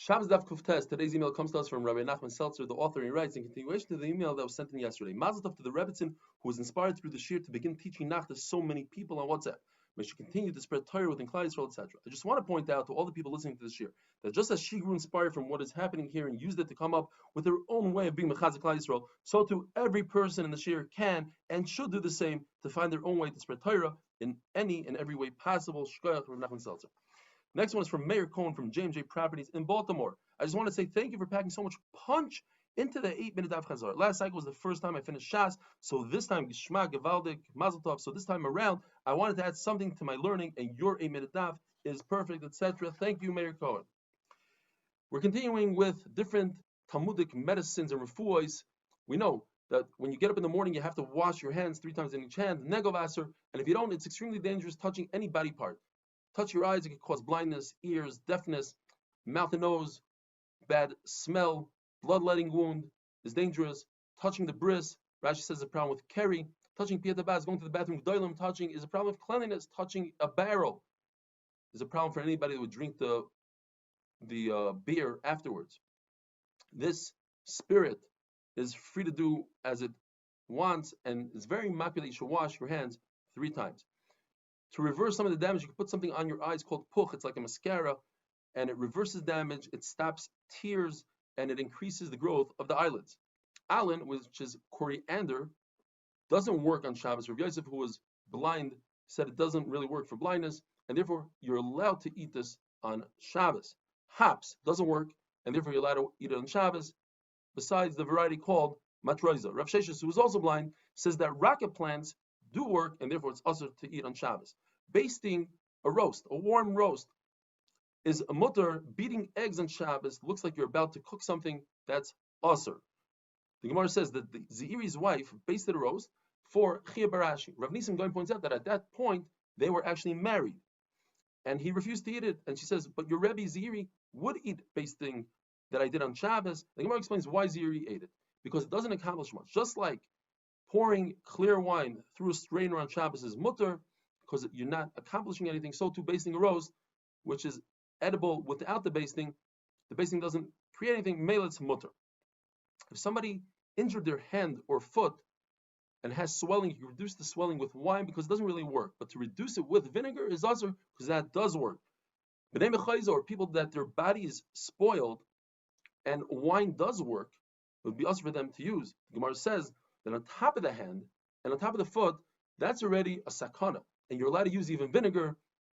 Shabbos Daf Kuftes. Today's email comes to us from Rabbi Nachman Seltzer, the author. He writes in continuation to the email that was sent in yesterday. Mazel tov to the Rebbitzin who was inspired through the shir to begin teaching Nach to so many people on WhatsApp. May she continue to spread Torah within Klal Yisrael, etc. I just want to point out to all the people listening to this shir that just as she grew inspired from what is happening here and used it to come up with her own way of being Mechazik Klal Yisrael, so too every person in the shir can and should do the same to find their own way to spread Torah in any and every way possible. Shkoyach Rabbi Nachman Seltzer. Next one is from Mayor Cohen from J&J Properties in Baltimore. I just want to say thank you for packing so much punch into the 8-minute Daf Chazar. Last cycle was the first time I finished Shas, so this time, Gishma, Gevaldik, Mazel Tov, so this time around, I wanted to add something to my learning, and your 8-minute Daf is perfect, etc. Thank you, Mayor Cohen. We're continuing with different Talmudic medicines and refuahs. We know that when you get up in the morning, you have to wash your hands 3 times in each hand, Negovasser, and if you don't, it's extremely dangerous touching any body part. Touch your eyes, it can cause blindness, ears, deafness, mouth and nose, bad smell, bloodletting wound is dangerous. Touching the bris, Rashi says, is a problem with keri. Touching piyat habaz, going to the bathroom, doilim, touching is a problem with cleanliness. Touching a barrel is a problem for anybody that would drink the beer afterwards. This spirit is free to do as it wants, and it's very makbid that you should wash your hands 3 times. To reverse some of the damage, you can put something on your eyes called puch. It's like a mascara, and it reverses damage, it stops tears, and it increases the growth of the eyelids. Allen, which is coriander, doesn't work on Shabbos. Rav Yosef, who was blind, said it doesn't really work for blindness, and therefore you're allowed to eat this on Shabbos. Hops doesn't work, and therefore you're allowed to eat it on Shabbos, besides the variety called matroiza. Rav Sheshes, who is also blind, says that rocket plants do work, and therefore it's also to eat on Shabbos. Basting a roast, a warm roast, is a mutter. Beating eggs on Shabbos looks like you're about to cook something that's usher. The Gemara says that the Zeiri's wife basted a roast for Chia Barashi. Rav Nisim Goin points out that at that point they were actually married, and he refused to eat it. And she says, "But your Rebbe Zeiri would eat basting that I did on Shabbos." The Gemara explains why Zeiri ate it, because it doesn't accomplish much. Just like pouring clear wine through a strainer on Shabbos is mutter, because you're not accomplishing anything, so too basting a roast, which is edible without the basting doesn't create anything, mele it's mutter. If somebody injured their hand or foot and has swelling, you can reduce the swelling with wine because it doesn't really work. But to reduce it with vinegar is also because that does work. B'nei mechayza, or people that their body is spoiled and wine does work, it would be also for them to use. The Gemara says that on top of the hand and on top of the foot, that's already a sakana. And you're allowed to use even vinegar,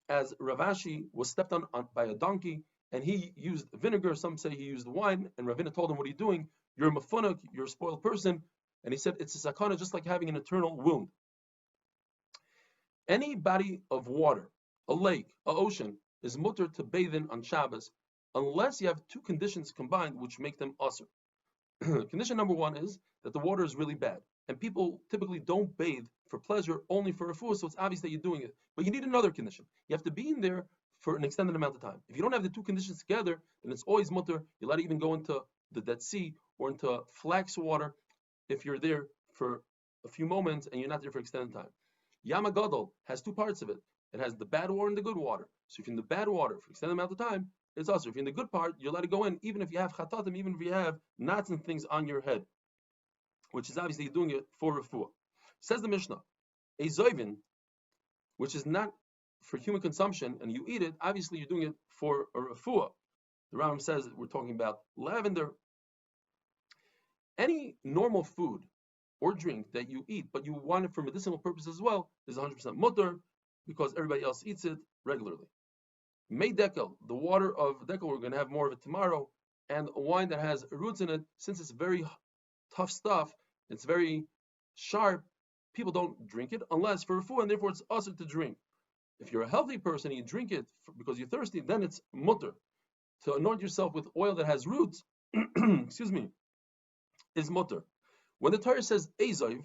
as Rav Ashi was stepped on by a donkey, and he used vinegar. Some say he used wine, and Ravina told him, "What are you doing? You're a mafunak, you're a spoiled person." And he said, it's a sakana, just like having an eternal wound. Any body of water, a lake, an ocean, is mutter to bathe in on Shabbos, unless you have 2 conditions combined which make them usher. Condition number 1 is that the water is really bad, and people typically don't bathe for pleasure, only for refuah, so it's obvious that you're doing it. But you need another condition. You have to be in there for an extended amount of time. If you don't have the 2 conditions together, then it's always mutter. You're allowed to even go into the Dead Sea or into flax water if you're there for a few moments and you're not there for extended time. Yam HaGadol has 2 parts of it. It has the bad water and the good water. So if you're in the bad water for an extended amount of time, it's also. If you're in the good part, you're allowed to go in, even if you have chatatim, even if you have knots and things on your head, which is obviously doing it for refuah. Says the Mishnah, a zoivin, which is not for human consumption, and you eat it, obviously you're doing it for a refuah. The Rambam says that we're talking about lavender. Any normal food or drink that you eat, but you want it for medicinal purposes as well, is 100% mutter, because everybody else eats it regularly. May dekel, the water of dekel, we're going to have more of it tomorrow, and a wine that has roots in it, since it's very tough stuff, it's very sharp, people don't drink it unless for refuah, and therefore it's usher to drink. If you're a healthy person and you drink it because you're thirsty, then it's mutter. To anoint yourself with oil that has roots, excuse me, is mutter. When the Torah says Ezoiv,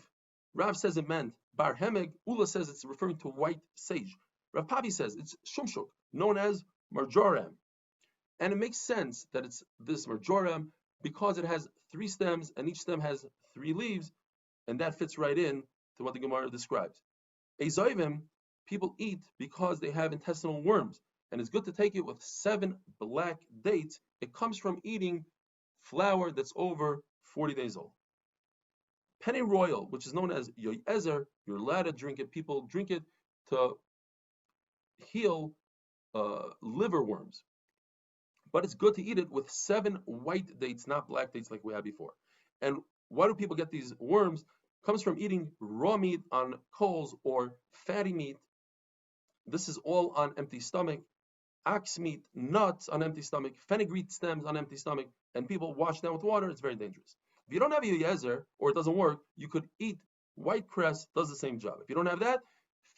Rav says it meant Bar Hemeg, Ula says it's referring to white sage. Rav Pavi says it's Shumshuk, known as marjoram. And it makes sense that it's this marjoram because it has 3 stems and each stem has 3 leaves, and that fits right in to what the Gemara describes. Ezoivim, people eat because they have intestinal worms, and it's good to take it with 7 black dates. It comes from eating flour that's over 40 days old. Penny royal, which is known as yoyezer, you're allowed to drink it. People drink it to heal liver worms. But it's good to eat it with 7 white dates, not black dates like we had before. And why do people get these worms? It comes from eating raw meat on coals or fatty meat. This is all on empty stomach. Ox meat, nuts on empty stomach, fenugreek stems on empty stomach, and people wash down with water. It's very dangerous. If you don't have a yoyezer or it doesn't work, you could eat white cress, does the same job. If you don't have that,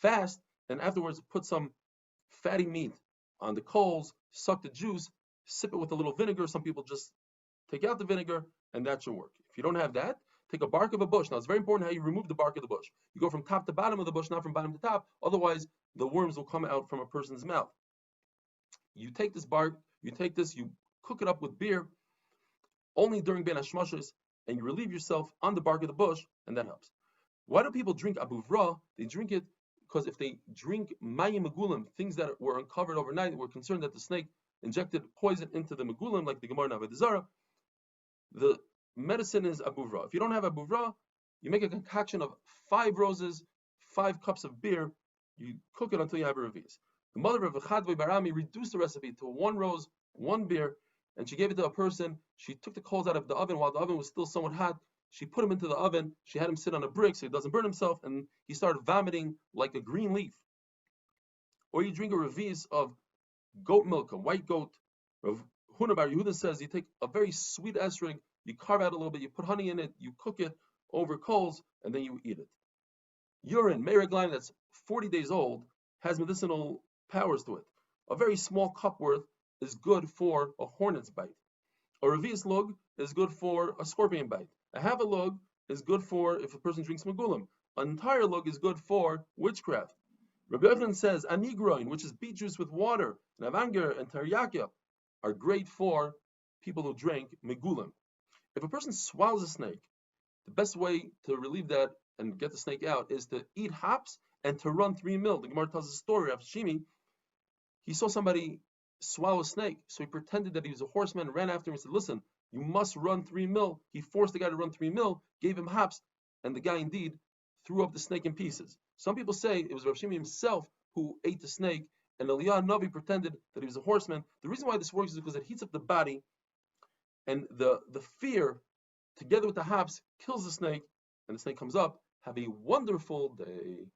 fast, and afterwards put some fatty meat on the coals, suck the juice, sip it with a little vinegar. Some people just take out the vinegar, and that should work. If you don't have that, take a bark of a bush. Now, it's very important how you remove the bark of the bush. You go from top to bottom of the bush, not from bottom to top. Otherwise, the worms will come out from a person's mouth. You take this bark, you cook it up with beer, only during Ben Hashmashos, and you relieve yourself on the bark of the bush, and that helps. Why do people drink abuvra? They drink it because if they drink mayim megulim, things that were uncovered overnight, we're concerned that the snake injected poison into the megulim, like the Gemara in Avodah Zarah. The medicine is abuvra. If you don't have abuvra, you make a concoction of 5 roses, 5 cups of beer, you cook it until you have a revis. The mother of Chadvei Barami reduced the recipe to 1 rose, 1 beer, and she gave it to a person. She took the coals out of the oven while the oven was still somewhat hot. She put him into the oven. She had him sit on a brick so he doesn't burn himself, and he started vomiting like a green leaf. Or you drink a revis of goat milk, a white goat. Rav Huna Bar Yehuda says you take a very sweet esrog, you carve out a little bit, you put honey in it, you cook it over coals, and then you eat it. Urine, merigline, that's 40 days old, has medicinal powers to it. A very small cup worth is good for a hornet's bite. A revius lug is good for a scorpion bite. A half a lug is good for if a person drinks megulim. An entire lug is good for witchcraft. Rabbi Yochanan says anigroin, which is beet juice with water, and avanger and teriyaki are great for people who drink megulim. If a person swallows a snake, the best way to relieve that and get the snake out is to eat hops and to run 3 mil. The Gemara tells a story of Shimi. He saw somebody swallow a snake, so he pretended that he was a horseman, ran after him and said, listen, you must run 3 mil. He forced the guy to run 3 mil, gave him hops, and the guy indeed threw up the snake in pieces. Some people say it was Rav Shimi himself who ate the snake, and Eliyahu Navi pretended that he was a horseman. The reason why this works is because it heats up the body, and the fear, together with the hops, kills the snake, and the snake comes up. Have a wonderful day.